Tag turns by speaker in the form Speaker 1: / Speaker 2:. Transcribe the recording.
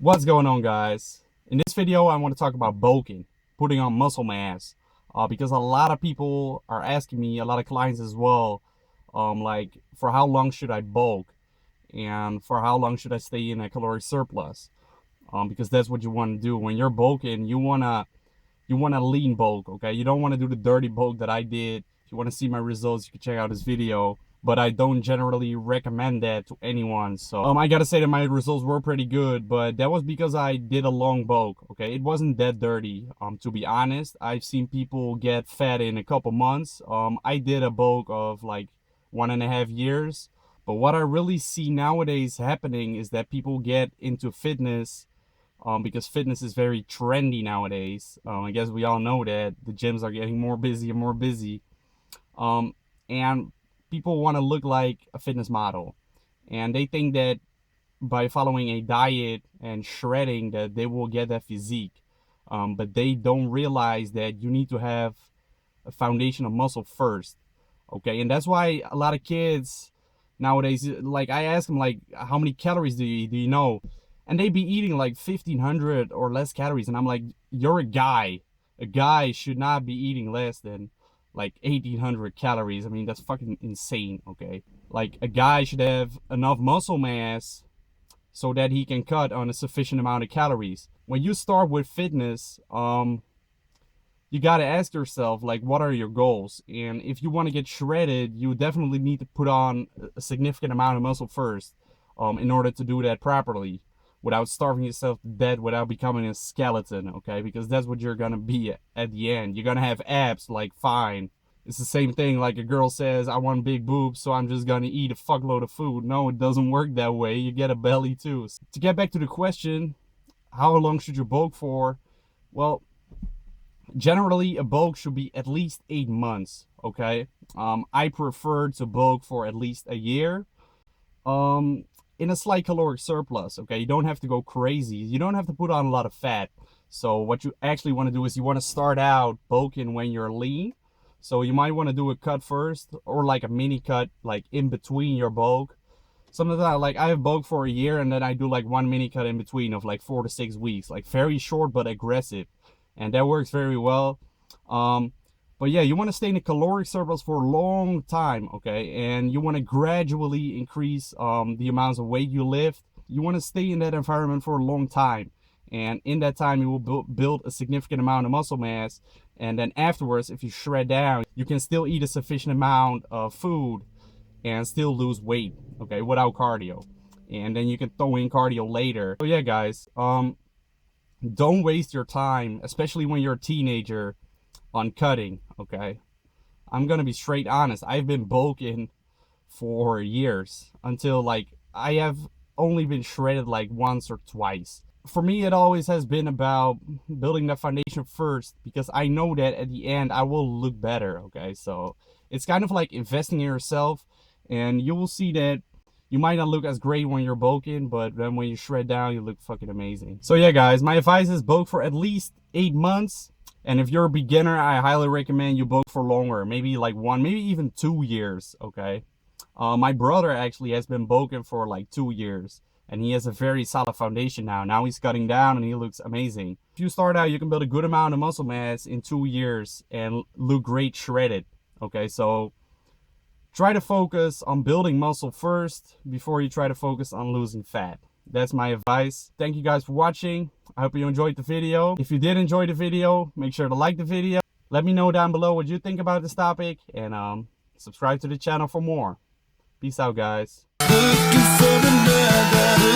Speaker 1: What's going on, guys? In this video I want to talk about bulking, putting on muscle mass, because a lot of people are asking me, a lot of clients as well, like, for how long should I bulk and for how long should I stay in a caloric surplus, because that's what you want to do when you're bulking. You want to lean bulk, okay? You don't want to do the dirty bulk that I did. If you want to see my results, you can check out this video, but I don't generally recommend that to anyone. So I gotta say that my results were pretty good, but that was because I did a long bulk, okay? It wasn't that dirty. To be honest, I've seen people get fat in a couple months. I did a bulk of like 1.5 years, but what I really see nowadays happening is that people get into fitness because fitness is very trendy nowadays. I guess we all know that the gyms are getting more busy and more busy, and people want to look like a fitness model, and they think that by following a diet and shredding that they will get that physique, but they don't realize that you need to have a foundation of muscle first, okay? And that's why a lot of kids nowadays, like, I ask them, like, how many calories do you know, and they be eating like 1,500 or less calories, and I'm like, you're a guy should not be eating less than like 1,800 calories. I mean, that's fucking insane, okay? Like, a guy should have enough muscle mass so that he can cut on a sufficient amount of calories. When you start with fitness, you got to ask yourself, like, what are your goals? And if you want to get shredded, you definitely need to put on a significant amount of muscle first, in order to do that properly, without starving yourself to death, without becoming a skeleton, okay? Because that's what you're gonna be at the end. You're gonna have abs, like, fine. It's the same thing like a girl says, I want big boobs, so I'm just gonna eat a fuckload of food. No, it doesn't work that way. You get a belly too. To get back to the question, how long should you bulk for? Well, generally a bulk should be at least 8 months, okay? I prefer to bulk for at least a year. In a slight caloric surplus, okay? You don't have to go crazy. You don't have to put on a lot of fat. So what you actually want to do is you want to start out bulking when you're lean. So you might want to do a cut first, or like a mini cut, like in between your bulk. Sometimes like I have bulk for a year, and then I do like one mini cut in between of like 4 to 6 weeks, like very short but aggressive, and that works very well. But yeah, you want to stay in a caloric surplus for a long time, okay? And you want to gradually increase the amounts of weight you lift. You want to stay in that environment for a long time. And in that time, you will build a significant amount of muscle mass. And then afterwards, if you shred down, you can still eat a sufficient amount of food and still lose weight, okay, without cardio. And then you can throw in cardio later. So yeah, guys, don't waste your time, especially when you're a teenager, on cutting, okay? I'm gonna be straight honest. I've been bulking for years, until like I have only been shredded like once or twice. For me, it always has been about building that foundation first, because I know that at the end I will look better, okay? So it's kind of like investing in yourself, and you will see that you might not look as great when you're bulking, but then when you shred down, you look fucking amazing. So yeah, guys, my advice is bulk for at least 8 months. And if you're a beginner, I highly recommend you bulk for longer, maybe like 1, maybe even 2 years, okay? My brother actually has been bulking for like 2 years, and he has a very solid foundation now. Now he's cutting down and he looks amazing. If you start out, you can build a good amount of muscle mass in 2 years and look great shredded, okay? So try to focus on building muscle first before you try to focus on losing fat. That's my advice. Thank you guys for watching. I hope you enjoyed the video. If you did enjoy the video, make sure to like the video. Let me know down below what you think about this topic, and subscribe to the channel for more. Peace out, guys. Looking for another